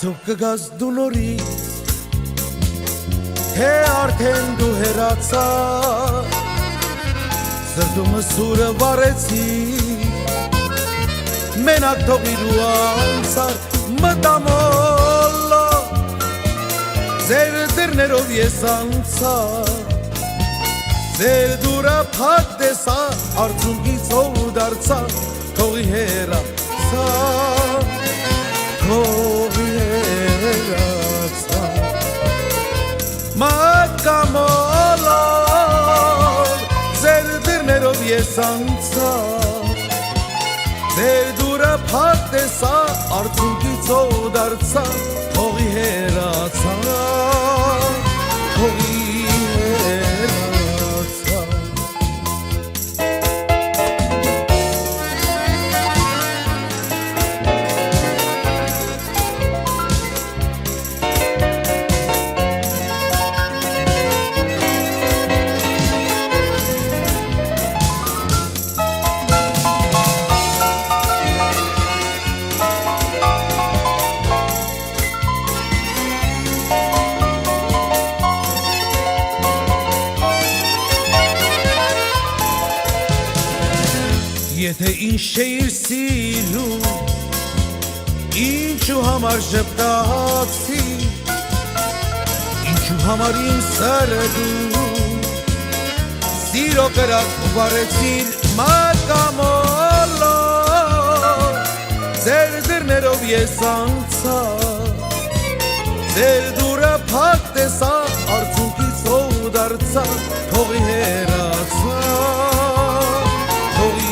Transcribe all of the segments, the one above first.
Արդյոք կգաս դու նորից, թե արդեն դու հեռացար, սրտումս սուրը վառեցի, մենակ թողիր ու անցար, մտամոլո, ձեր դռներով ես անցա, ձեր դուրը փակ տեսա, արցունքից հող դարձա, թողի հեռացա, թողի հեռացա, մտամոլոր, ձեր դռներով ես անցա, ձեր դուրը փակ տեսա, արցունքից հող դարձա, թողի հեռացա, թողի Եթե ինչ չէիր սիրում, ինչու համար ժպտացի, ինչու համար իմ սերը դու, սիրո կրակ վառեցիր մակամոլոր, ձեր դռներով ես անցա, ձեր դուրը փակ տեսա, արցունքից հող դարձա, թողի հեռացա, թողի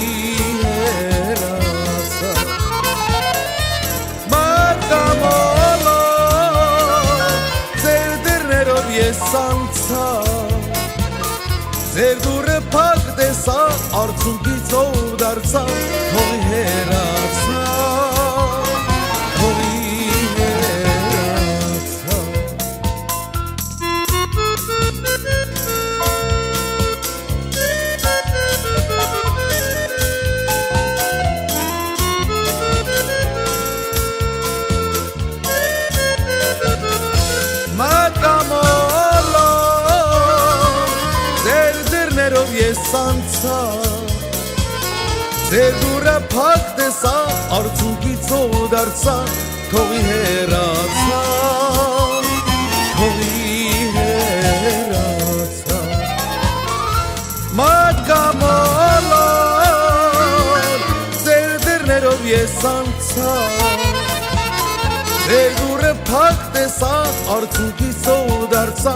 ես անցա, ձեր դուրը փակ տեսա, արցունքից հող դարձա, թողի հեռացա, թողի հեռացա, ես անցա, ձեր դուրը փակ տեսա, արցունքից հող դարձա, թողի հեռացա, թողի հեռացա, մակամոլոր, ձեր դռներով ես անցա, ձեր դուրը փակ տեսա, արցունքից հող դարձա,